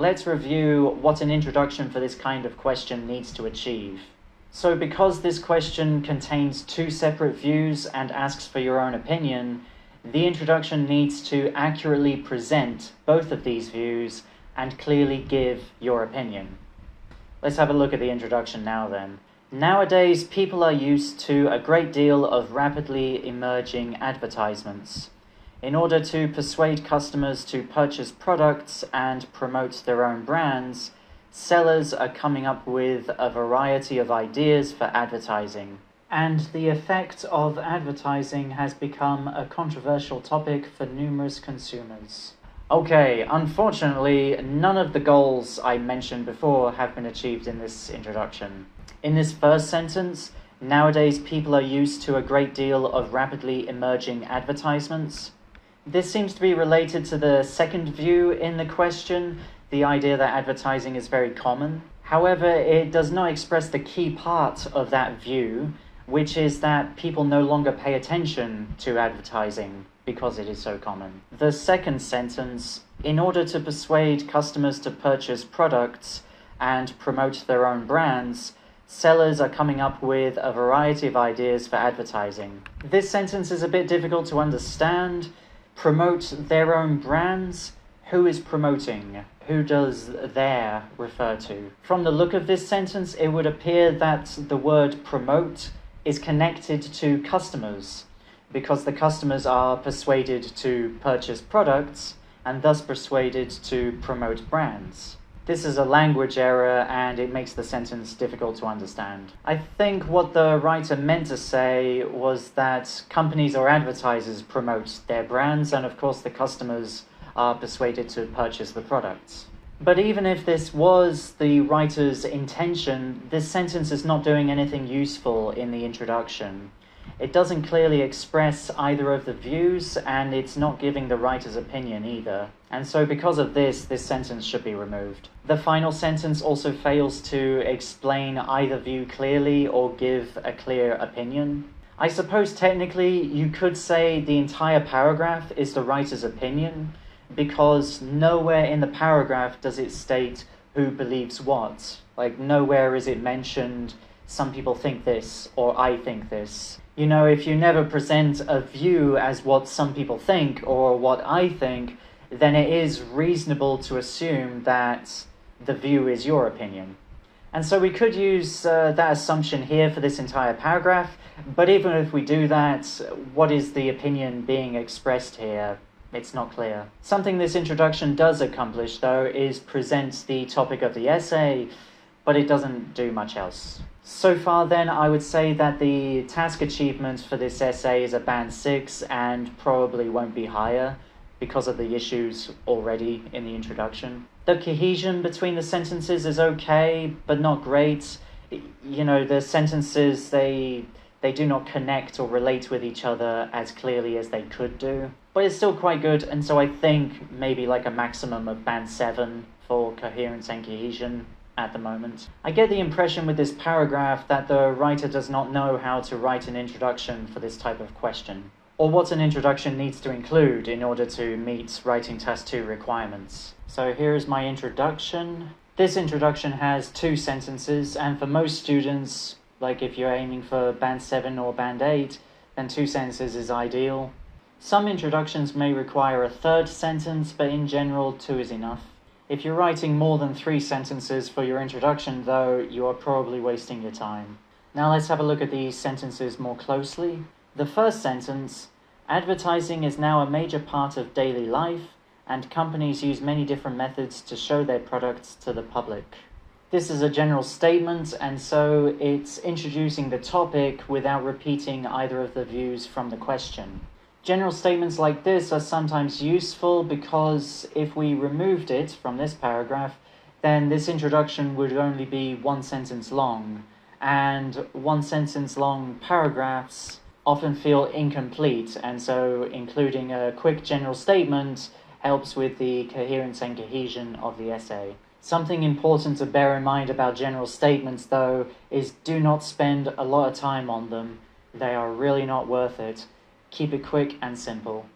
let's review what an introduction for this kind of question needs to achieve. So because this question contains two separate views and asks for your own opinion, the introduction needs to accurately present both of these views and clearly give your opinion. Let's have a look at the introduction now then. Nowadays, people are used to a great deal of rapidly emerging advertisements. In order to persuade customers to purchase products and promote their own brands, sellers are coming up with a variety of ideas for advertising. And the effect of advertising has become a controversial topic for numerous consumers. Okay, unfortunately, none of the goals I mentioned before have been achieved in this introduction. In this first sentence, nowadays people are used to a great deal of rapidly emerging advertisements. This seems to be related to the second view in the question, the idea that advertising is very common. However, it does not express the key part of that view, which is that people no longer pay attention to advertising because it is so common. The second sentence, in order to persuade customers to purchase products and promote their own brands, sellers are coming up with a variety of ideas for advertising. This sentence is a bit difficult to understand. Promote their own brands? Who is promoting? Who does their refer to? From the look of this sentence, it would appear that the word promote is connected to customers, because the customers are persuaded to purchase products and thus persuaded to promote brands. This is a language error and it makes the sentence difficult to understand. I think what the writer meant to say was that companies or advertisers promote their brands and of course the customers are persuaded to purchase the products. But even if this was the writer's intention, this sentence is not doing anything useful in the introduction. It doesn't clearly express either of the views, and it's not giving the writer's opinion either. And so because of this sentence should be removed. The final sentence also fails to explain either view clearly or give a clear opinion. I suppose technically you could say the entire paragraph is the writer's opinion, because nowhere in the paragraph does it state who believes what. Like, nowhere is it mentioned, some people think this, or I think this. You know, if you never present a view as what some people think or what I think, then it is reasonable to assume that the view is your opinion. And so we could use that assumption here for this entire paragraph, but even if we do that, what is the opinion being expressed here? It's not clear. Something this introduction does accomplish, though, is present the topic of the essay, but it doesn't do much else. So far then, I would say that the task achievement for this essay is a band 6 and probably won't be higher because of the issues already in the introduction. The cohesion between the sentences is okay, but not great. You know, the sentences, they do not connect or relate with each other as clearly as they could do. But it's still quite good, and so I think maybe like a maximum of band 7 for coherence and cohesion at the moment. I get the impression with this paragraph that the writer does not know how to write an introduction for this type of question, or what an introduction needs to include in order to meet Writing Task 2 requirements. So here is my introduction. This introduction has 2 sentences, and for most students, like if you're aiming for band 7 or band 8, then 2 sentences is ideal. Some introductions may require a 3rd sentence, but in general 2 is enough. If you're writing more than 3 sentences for your introduction, though, you are probably wasting your time. Now let's have a look at these sentences more closely. The first sentence, advertising is now a major part of daily life, and companies use many different methods to show their products to the public. This is a general statement, and so it's introducing the topic without repeating either of the views from the question. General statements like this are sometimes useful because if we removed it from this paragraph, then this introduction would only be 1 sentence long, and 1 sentence long paragraphs often feel incomplete, and so including a quick general statement helps with the coherence and cohesion of the essay. Something important to bear in mind about general statements, though, is do not spend a lot of time on them. They are really not worth it. Keep it quick and simple.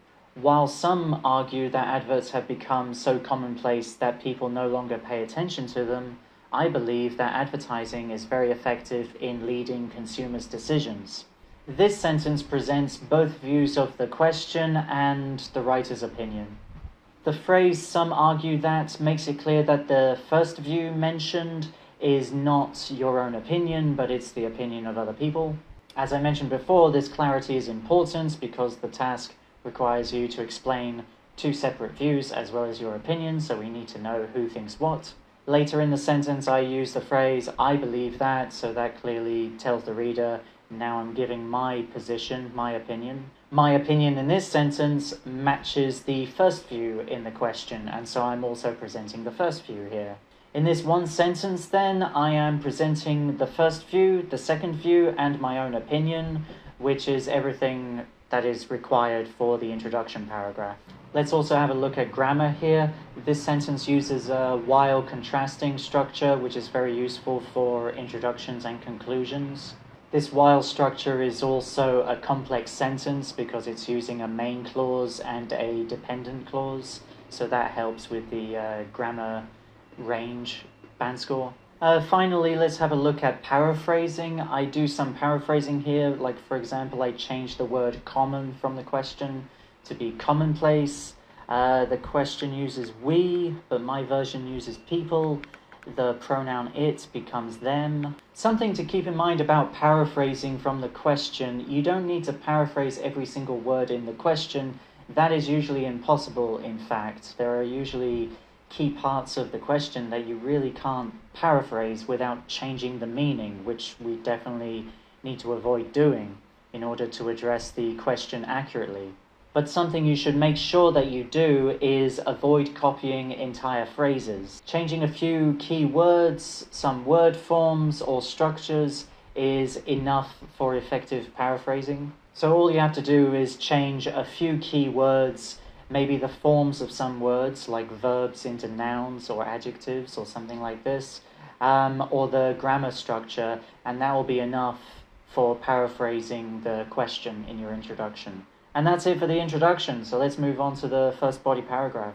While some argue that adverts have become so commonplace that people no longer pay attention to them, I believe that advertising is very effective in leading consumers' decisions. This sentence presents both views of the question and the writer's opinion. The phrase "some argue that" makes it clear that the first view mentioned is not your own opinion, but it's the opinion of other people. As I mentioned before, this clarity is important because the task requires you to explain two separate views as well as your opinion, so we need to know who thinks what. Later in the sentence, I use the phrase "I believe that," so that clearly tells the reader, now I'm giving my position, my opinion. My opinion in this sentence matches the first view in the question, and so I'm also presenting the first view here. In this one sentence, then, I am presenting the first view, the second view, and my own opinion, which is everything that is required for the introduction paragraph. Let's also have a look at grammar here. This sentence uses a while contrasting structure, which is very useful for introductions and conclusions. This while structure is also a complex sentence because it's using a main clause and a dependent clause, so that helps with the grammar range band score. Finally, let's have a look at paraphrasing. I do some paraphrasing here, like for example, I change the word common from the question to be commonplace. The question uses we, but my version uses people. The pronoun it becomes them. Something to keep in mind about paraphrasing from the question: you don't need to paraphrase every single word in the question. That is usually impossible, in fact. There are usually key parts of the question that you really can't paraphrase without changing the meaning, which we definitely need to avoid doing in order to address the question accurately. But something you should make sure that you do is avoid copying entire phrases. Changing a few key words, some word forms or structures is enough for effective paraphrasing. So all you have to do is change a few key words, maybe the forms of some words like verbs into nouns or adjectives or something like this, or the grammar structure, and that will be enough for paraphrasing the question in your introduction. And that's it for the introduction, so let's move on to the first body paragraph.